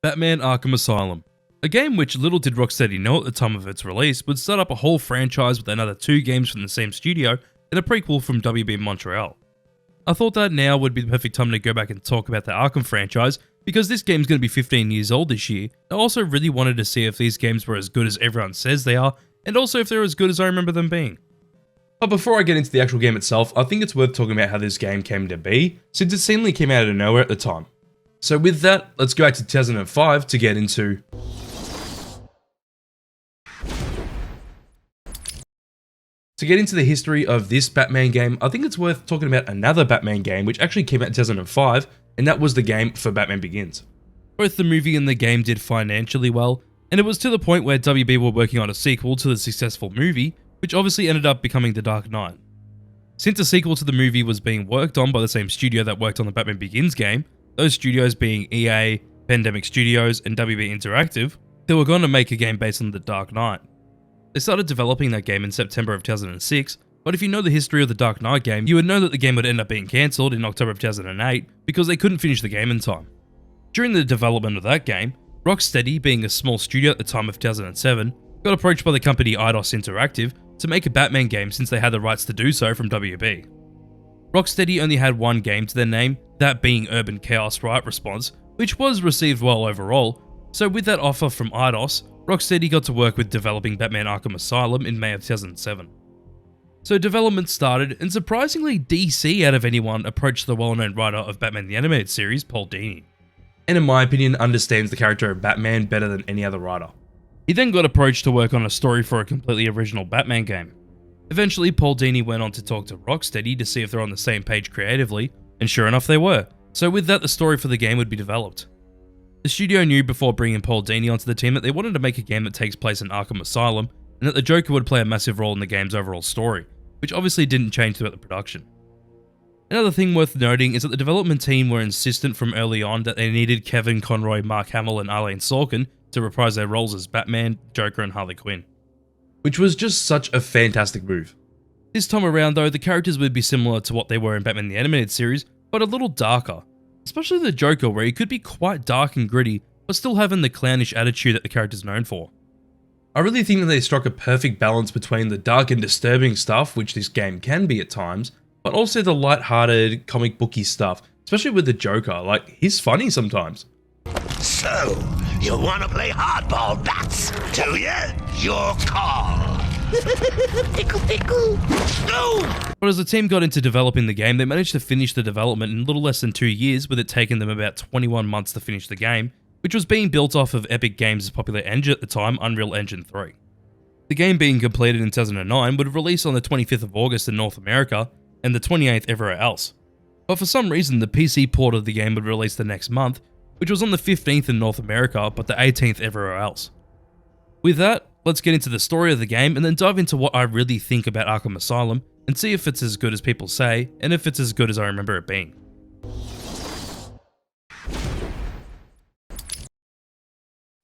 Batman Arkham Asylum, a game which little did Rocksteady know at the time of its release would start up a whole franchise with another 2 games from the same studio and a prequel from WB Montreal. I thought that now would be the perfect time to go back and talk about the Arkham franchise because this game's going to be 15 years old this year. I also really wanted to see if these games were as good as everyone says they are, and also if they're as good as I remember them being. But before I get into the actual game itself, I think it's worth talking about how this game came to be, since it seemingly came out of nowhere at the time. So with that, let's go back to 2005 to get into the history of this Batman game. I think it's worth talking about another Batman game which actually came out in 2005, and that was the game for Batman Begins. Both the movie and the game did financially well, and it was to the point where WB were working on a sequel to the successful movie, which obviously ended up becoming The Dark Knight. Since a sequel to the movie was being worked on by the same studio that worked on the Batman Begins game, those studios being EA, Pandemic Studios, and WB Interactive, they were going to make a game based on The Dark Knight. They started developing that game in September of 2006, but if you know the history of the Dark Knight game, you would know that the game would end up being cancelled in October of 2008 because they couldn't finish the game in time. During the development of that game, Rocksteady, being a small studio at the time of 2007, got approached by the company Eidos Interactive to make a Batman game since they had the rights to do so from WB. Rocksteady only had one game to their name, that being Urban Chaos Riot Response, which was received well overall, so with that offer from Eidos, Rocksteady got to work with developing Batman Arkham Asylum in May of 2007. So development started, and surprisingly DC out of anyone approached the well-known writer of Batman the Animated Series, Paul Dini, and in my opinion understands the character of Batman better than any other writer. He then got approached to work on a story for a completely original Batman game. Eventually, Paul Dini went on to talk to Rocksteady to see if they're on the same page creatively, and sure enough they were. So with that, the story for the game would be developed. The studio knew before bringing Paul Dini onto the team that they wanted to make a game that takes place in Arkham Asylum, and that the Joker would play a massive role in the game's overall story, which obviously didn't change throughout the production. Another thing worth noting is that the development team were insistent from early on that they needed Kevin Conroy, Mark Hamill, and Arlene Sorkin to reprise their roles as Batman, Joker, and Harley Quinn, which was just such a fantastic move. This time around though, the characters would be similar to what they were in Batman the Animated Series, but a little darker, especially the Joker, where he could be quite dark and gritty, but still having the clownish attitude that the character's known for. I really think that they struck a perfect balance between the dark and disturbing stuff, which this game can be at times, but also the light-hearted, comic booky stuff, especially with the Joker. Like, he's funny sometimes. So, you wanna play hardball, bats, do ya? Your call. Pickle, pickle. No! But as the team got into developing the game, they managed to finish the development in a little less than 2 years, with it taking them about 21 months to finish the game, which was being built off of Epic Games' popular engine at the time, Unreal Engine 3. The game being completed in 2009 would release on the 25th of August in North America, and the 28th everywhere else. But for some reason, the PC port of the game would release the next month, which was on the 15th in North America, but the 18th everywhere else. With that, let's get into the story of the game and then dive into what I really think about Arkham Asylum and see if it's as good as people say, and if it's as good as I remember it being.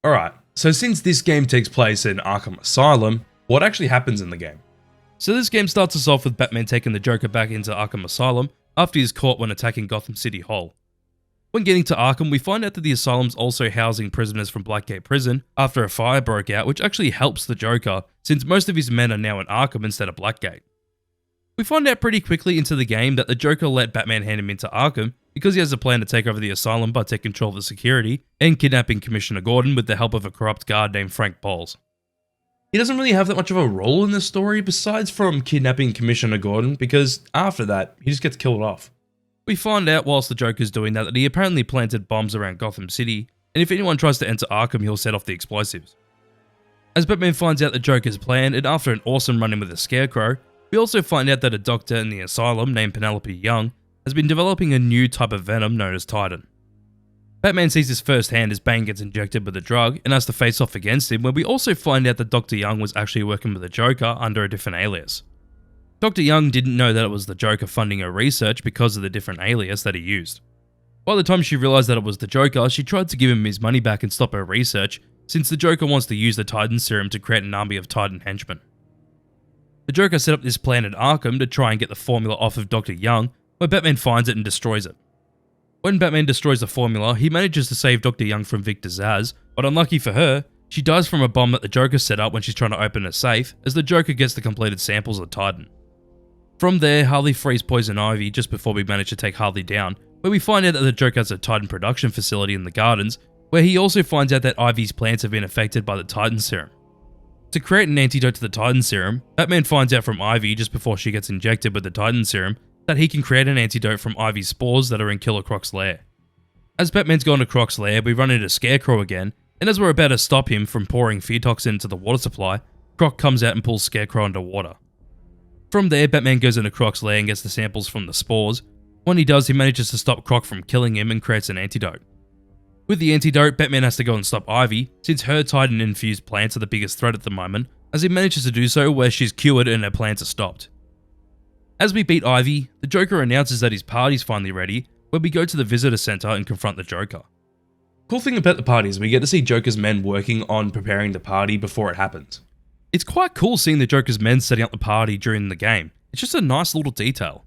Alright, so since this game takes place in Arkham Asylum, what actually happens in the game? So this game starts us off with Batman taking the Joker back into Arkham Asylum after he's caught when attacking Gotham City Hall. When getting to Arkham, we find out that the asylum's also housing prisoners from Blackgate Prison after a fire broke out, which actually helps the Joker, since most of his men are now in Arkham instead of Blackgate. We find out pretty quickly into the game that the Joker let Batman hand him into Arkham because he has a plan to take over the asylum by taking control of the security and kidnapping Commissioner Gordon with the help of a corrupt guard named Frank Bowles. He doesn't really have that much of a role in the story besides from kidnapping Commissioner Gordon, because after that, he just gets killed off. We find out whilst the Joker's doing that he apparently planted bombs around Gotham City, and if anyone tries to enter Arkham, he'll set off the explosives. As Batman finds out the Joker's plan, and after an awesome run-in with the Scarecrow, we also find out that a doctor in the asylum named Penelope Young has been developing a new type of venom known as Titan. Batman sees this firsthand as Bane gets injected with the drug and has to face off against him, where we also find out that Dr. Young was actually working with the Joker under a different alias. Dr. Young didn't know that it was the Joker funding her research because of the different alias that he used. By the time she realized that it was the Joker, she tried to give him his money back and stop her research, since the Joker wants to use the Titan serum to create an army of Titan henchmen. The Joker set up this plan at Arkham to try and get the formula off of Dr. Young, where Batman finds it and destroys it. When Batman destroys the formula, he manages to save Dr. Young from Victor Zsasz, but unlucky for her, she dies from a bomb that the Joker set up when she's trying to open a safe, as the Joker gets the completed samples of Titan. From there, Harley frees Poison Ivy just before we manage to take Harley down, where we find out that the Joker has a Titan production facility in the gardens, where he also finds out that Ivy's plants have been affected by the Titan serum. To create an antidote to the Titan serum, Batman finds out from Ivy just before she gets injected with the Titan serum that he can create an antidote from Ivy's spores that are in Killer Croc's lair. As Batman's gone to Croc's lair, we run into Scarecrow again, and as we're about to stop him from pouring fear toxin into the water supply, Croc comes out and pulls Scarecrow underwater. From there, Batman goes into Croc's lair and gets the samples from the spores. When he does, he manages to stop Croc from killing him and creates an antidote. With the antidote, Batman has to go and stop Ivy, since her Titan-infused plants are the biggest threat at the moment, as he manages to do so where she's cured and her plants are stopped. As we beat Ivy, the Joker announces that his party's finally ready, where we go to the visitor center and confront the Joker. Cool thing about the party is we get to see Joker's men working on preparing the party before it happens. It's quite cool seeing the Joker's men setting up the party during the game. It's just a nice little detail.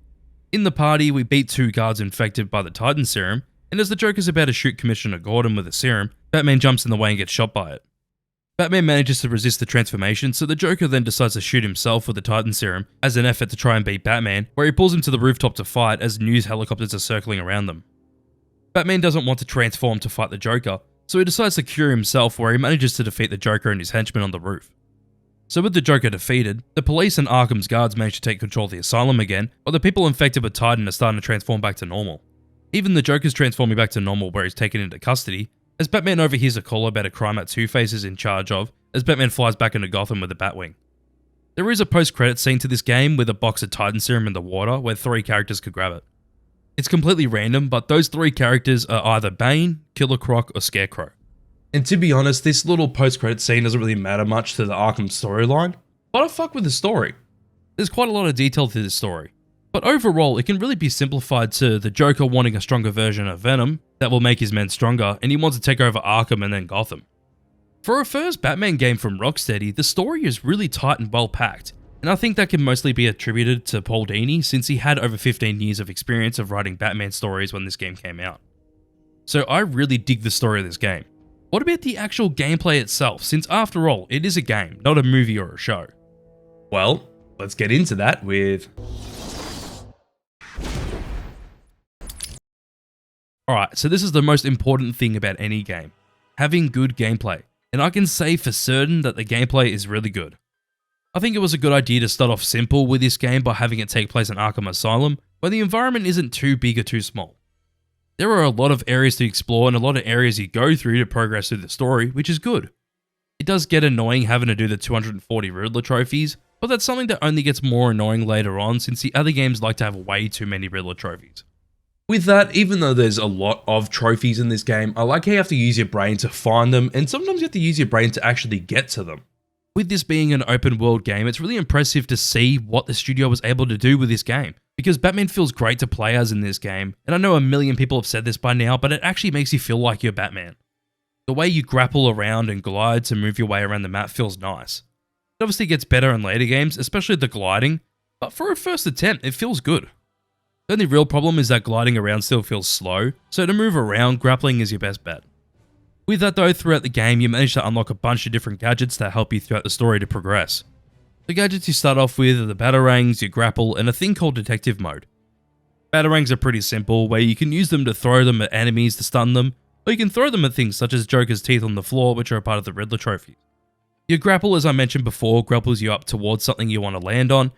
In the party, we beat 2 guards infected by the Titan serum, and as the Joker's about to shoot Commissioner Gordon with the serum, Batman jumps in the way and gets shot by it. Batman manages to resist the transformation, so the Joker then decides to shoot himself with the Titan serum as an effort to try and beat Batman, where he pulls him to the rooftop to fight as news helicopters are circling around them. Batman doesn't want to transform to fight the Joker, so he decides to cure himself, where he manages to defeat the Joker and his henchmen on the roof. So with the Joker defeated, the police and Arkham's guards manage to take control of the asylum again, while the people infected with Titan are starting to transform back to normal. Even the Joker's transforming back to normal where he's taken into custody, as Batman overhears a call about a crime that Two-Face is in charge of, as Batman flies back into Gotham with a Batwing. There is a post-credit scene to this game with a box of Titan serum in the water where 3 characters could grab it. It's completely random, but those 3 characters are either Bane, Killer Croc, or Scarecrow. And to be honest, this little post-credit scene doesn't really matter much to the Arkham storyline, but I fuck with the story. There's quite a lot of detail to this story, but overall it can really be simplified to the Joker wanting a stronger version of Venom that will make his men stronger, and he wants to take over Arkham and then Gotham. For a first Batman game from Rocksteady, the story is really tight and well packed, and I think that can mostly be attributed to Paul Dini since he had over 15 years of experience of writing Batman stories when this game came out. So I really dig the story of this game. What about the actual gameplay itself, since after all, it is a game, not a movie or a show? Well, let's get into that with... Alright, so this is the most important thing about any game, having good gameplay, and I can say for certain that the gameplay is really good. I think it was a good idea to start off simple with this game by having it take place in Arkham Asylum, where the environment isn't too big or too small. There are a lot of areas to explore and a lot of areas you go through to progress through the story, which is good. It does get annoying having to do the 240 Riddler trophies, but that's something that only gets more annoying later on since the other games like to have way too many Riddler trophies. With that, even though there's a lot of trophies in this game, I like how you have to use your brain to find them, and sometimes you have to use your brain to actually get to them. With this being an open world game, it's really impressive to see what the studio was able to do with this game, because Batman feels great to play as in this game, and I know a million people have said this by now, but it actually makes you feel like you're Batman. The way you grapple around and glide to move your way around the map feels nice. It obviously gets better in later games, especially the gliding, but for a first attempt, it feels good. The only real problem is that gliding around still feels slow, so to move around, grappling is your best bet. With that though, throughout the game, you manage to unlock a bunch of different gadgets that help you throughout the story to progress. The gadgets you start off with are the batarangs, your grapple, and a thing called detective mode. Batarangs are pretty simple, where you can use them to throw them at enemies to stun them, or you can throw them at things such as Joker's teeth on the floor, which are a part of the Riddler trophy. Your grapple, as I mentioned before, grapples you up towards something you want to land on.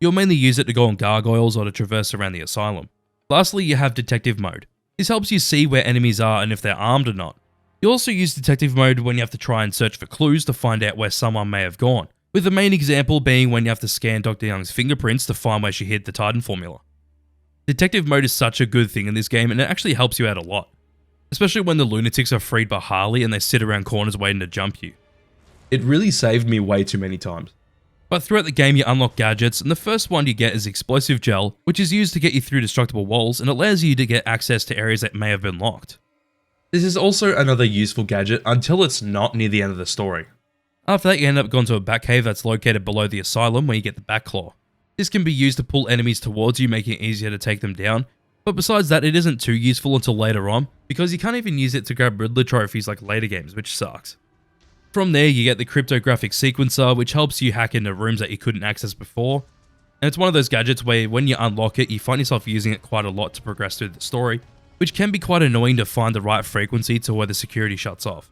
You'll mainly use it to go on gargoyles or to traverse around the asylum. Lastly, you have detective mode. This helps you see where enemies are and if they're armed or not. You also use detective mode when you have to try and search for clues to find out where someone may have gone, with the main example being when you have to scan Dr. Young's fingerprints to find where she hid the Titan formula. Detective mode is such a good thing in this game, and it actually helps you out a lot, especially when the lunatics are freed by Harley and they sit around corners waiting to jump you. It really saved me way too many times. But throughout the game you unlock gadgets, and the first one you get is Explosive Gel, which is used to get you through destructible walls and allows you to get access to areas that may have been locked. This is also another useful gadget until it's not near the end of the story. After that, you end up going to a Batcave that's located below the asylum where you get the Batclaw. This can be used to pull enemies towards you, making it easier to take them down, But besides that, it isn't too useful until later on, because you can't even use it to grab Riddler trophies like later games, which sucks. From there, you get the cryptographic sequencer, which helps you hack into rooms that you couldn't access before. And it's one of those gadgets where when you unlock it, you find yourself using it quite a lot to progress through the story, which can be quite annoying to find the right frequency to where the security shuts off.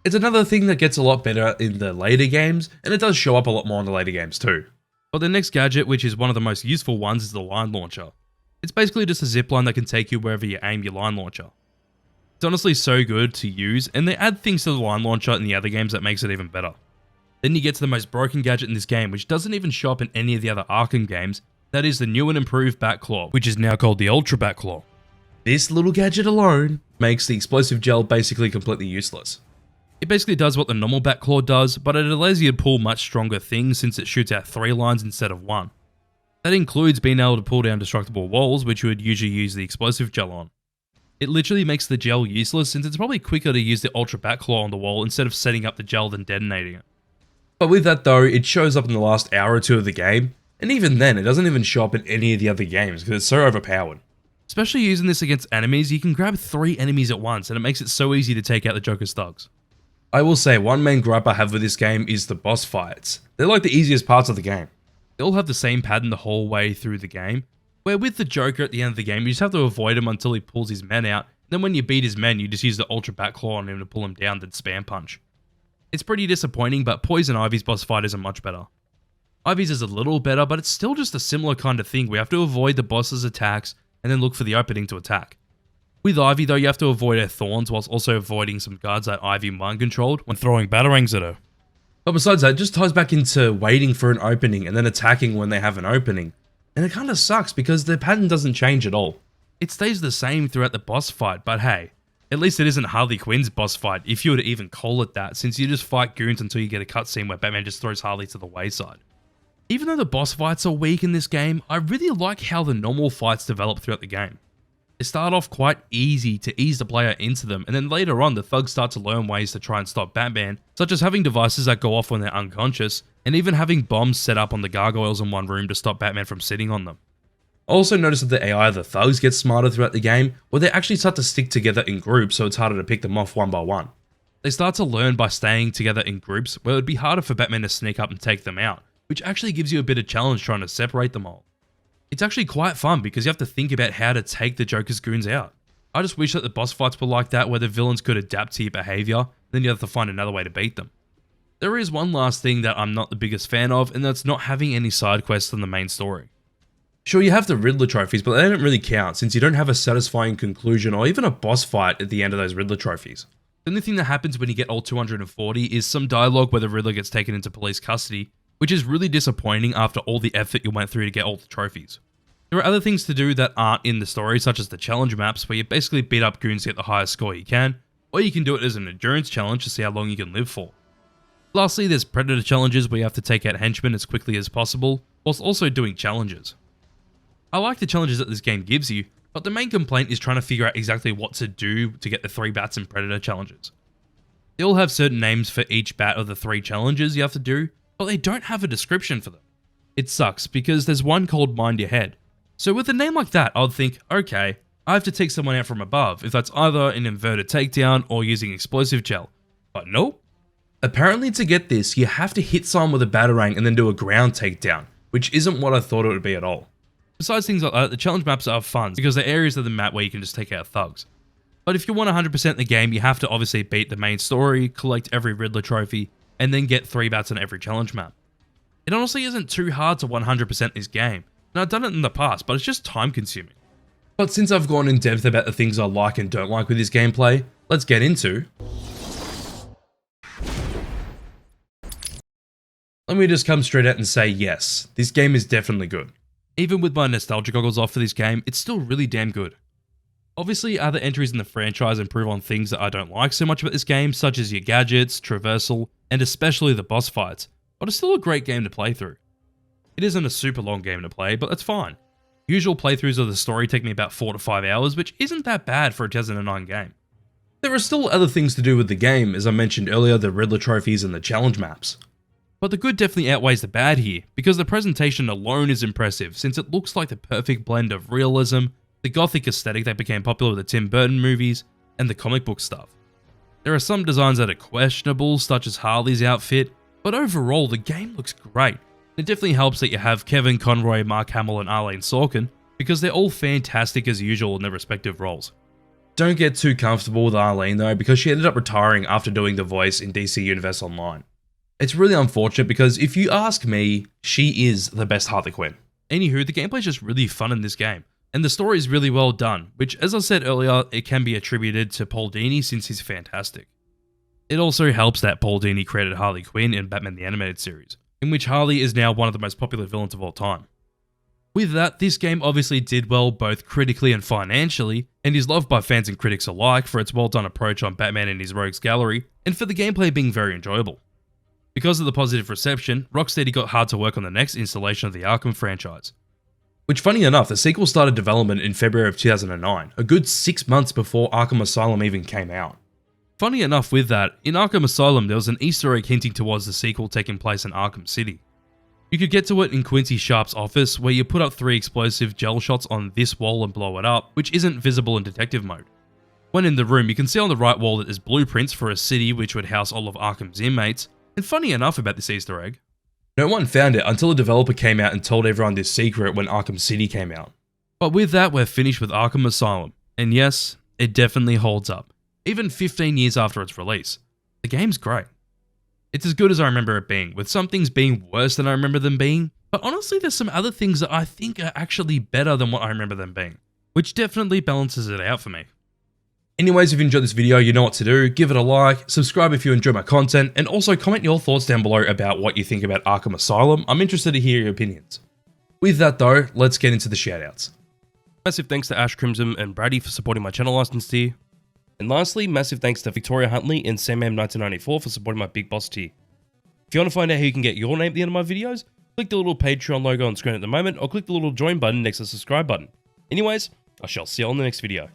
It's another thing that gets a lot better in the later games, and it does show up a lot more in the later games too. But the next gadget, which is one of the most useful ones, is the line launcher. It's basically just a zipline that can take you wherever you aim your line launcher. It's honestly so good to use, and they add things to the line launcher in the other games that makes it even better. Then you get to the most broken gadget in this game, which doesn't even show up in any of the other Arkham games. That is the new and improved Bat Claw, which is now called the Ultra Bat Claw. This little gadget alone makes the explosive gel basically completely useless. It basically does what the normal Bat Claw does, but it allows you to pull much stronger things since it shoots out 3 lines instead of 1. That includes being able to pull down destructible walls, which you would usually use the explosive gel on. It literally makes the gel useless since it's probably quicker to use the Ultra Bat Claw on the wall instead of setting up the gel than detonating it. But with that though, it shows up in the last hour or two of the game, and even then it doesn't even show up in any of the other games because it's so overpowered. Especially using this against enemies, you can grab 3 enemies at once and it makes it so easy to take out the Joker's thugs. I will say one main gripe I have with this game is the boss fights. They're like the easiest parts of the game. They all have the same pattern the whole way through the game, where with the Joker at the end of the game, you just have to avoid him until he pulls his men out, and then when you beat his men, you just use the Ultra Bat Claw on him to pull him down, then spam punch. It's pretty disappointing, but Poison Ivy's boss fight isn't much better. Ivy's is a little better, but it's still just a similar kind of thing. We have to avoid the boss's attacks, and then look for the opening to attack. With Ivy though, you have to avoid her thorns, whilst also avoiding some guards that Ivy mind-controlled when throwing batarangs at her. But besides that, it just ties back into waiting for an opening and then attacking when they have an opening. And it kinda sucks because the pattern doesn't change at all. It stays the same throughout the boss fight, but hey, at least it isn't Harley Quinn's boss fight, if you were to even call it that, since you just fight goons until you get a cutscene where Batman just throws Harley to the wayside. Even though the boss fights are weak in this game, I really like how the normal fights develop throughout the game. They start off quite easy to ease the player into them, and then later on the thugs start to learn ways to try and stop Batman, such as having devices that go off when they're unconscious, and even having bombs set up on the gargoyles in one room to stop Batman from sitting on them. I also noticed that the AI of the thugs gets smarter throughout the game, where they actually start to stick together in groups so it's harder to pick them off one by one. They start to learn by staying together in groups, where it would be harder for Batman to sneak up and take them out, which actually gives you a bit of challenge trying to separate them all. It's actually quite fun because you have to think about how to take the Joker's goons out. I just wish that the boss fights were like that, where the villains could adapt to your behaviour, then you have to find another way to beat them. There is one last thing that I'm not the biggest fan of, and that's not having any side quests in the main story. Sure, you have the Riddler trophies, but they don't really count since you don't have a satisfying conclusion or even a boss fight at the end of those Riddler trophies. The only thing that happens when you get all 240 is some dialogue where the Riddler gets taken into police custody, which is really disappointing after all the effort you went through to get all the trophies. There are other things to do that aren't in the story, such as the challenge maps, where you basically beat up goons to get the highest score you can, or you can do it as an endurance challenge to see how long you can live for. Lastly, there's predator challenges where you have to take out henchmen as quickly as possible, whilst also doing challenges. I like the challenges that this game gives you, but the main complaint is trying to figure out exactly what to do to get the 3 bats and predator challenges. They all have certain names for each bat of the 3 challenges you have to do, but they don't have a description for them. It sucks because there's one called Mind Your Head. So with a name like that, I'd think, okay, I have to take someone out from above, if that's either an inverted takedown or using explosive gel. But nope. Apparently to get this, you have to hit someone with a batarang and then do a ground takedown, which isn't what I thought it would be at all. Besides things like that, the challenge maps are fun because they're areas of the map where you can just take out thugs. But if you want 100% the game, you have to obviously beat the main story, collect every Riddler trophy, and then get 3 bats on every challenge map. It honestly isn't too hard to 100% this game, and I've done it in the past, but it's just time consuming. But since I've gone in depth about the things I like and don't like with this gameplay, let's get into... Let me just come straight out and say yes, this game is definitely good. Even with my nostalgia goggles off for this game, it's still really damn good. Obviously, other entries in the franchise improve on things that I don't like so much about this game, such as your gadgets, traversal, and especially the boss fights, but it's still a great game to play through. It isn't a super long game to play, but that's fine. Usual playthroughs of the story take me about 4 to 5 hours, which isn't that bad for a 2009 game. There are still other things to do with the game, as I mentioned earlier, the Riddler trophies and the challenge maps. But the good definitely outweighs the bad here, because the presentation alone is impressive since it looks like the perfect blend of realism, the gothic aesthetic that became popular with the Tim Burton movies, and the comic book stuff. There are some designs that are questionable, such as Harley's outfit, but overall the game looks great. It definitely helps that you have Kevin Conroy, Mark Hamill, and Arlene Sorkin, because they're all fantastic as usual in their respective roles. Don't get too comfortable with Arlene though, because she ended up retiring after doing the voice in DC Universe Online. It's really unfortunate because if you ask me, she is the best Harley Quinn. Anywho, the gameplay is just really fun in this game, and the story is really well done, which as I said earlier, it can be attributed to Paul Dini since he's fantastic. It also helps that Paul Dini created Harley Quinn in Batman the Animated Series, in which Harley is now one of the most popular villains of all time. With that, this game obviously did well both critically and financially, and is loved by fans and critics alike for its well done approach on Batman and his rogues gallery, and for the gameplay being very enjoyable. Because of the positive reception, Rocksteady got hard to work on the next installation of the Arkham franchise. Which, funny enough, the sequel started development in February of 2009, a good 6 months before Arkham Asylum even came out. Funny enough with that, in Arkham Asylum there was an Easter egg hinting towards the sequel taking place in Arkham City. You could get to it in Quincy Sharp's office, where you put up 3 explosive gel shots on this wall and blow it up, which isn't visible in detective mode. When in the room, you can see on the right wall that there's blueprints for a city which would house all of Arkham's inmates, and funny enough about this Easter egg, no one found it until a developer came out and told everyone this secret when Arkham City came out. But with that, we're finished with Arkham Asylum, and yes, it definitely holds up, even 15 years after its release. The game's great. It's as good as I remember it being, with some things being worse than I remember them being, but honestly there's some other things that I think are actually better than what I remember them being, which definitely balances it out for me. Anyways, if you enjoyed this video, you know what to do. Give it a like, subscribe if you enjoy my content, and also comment your thoughts down below about what you think about Arkham Asylum. I'm interested to hear your opinions. With that though, let's get into the shoutouts. Massive thanks to Ash Crimson and Brady for supporting my channel license tier. And lastly, massive thanks to Victoria Huntley and SamM1994 for supporting my Big Boss tier. If you want to find out how you can get your name at the end of my videos, click the little Patreon logo on screen at the moment, or click the little join button next to the subscribe button. Anyways, I shall see you on the next video.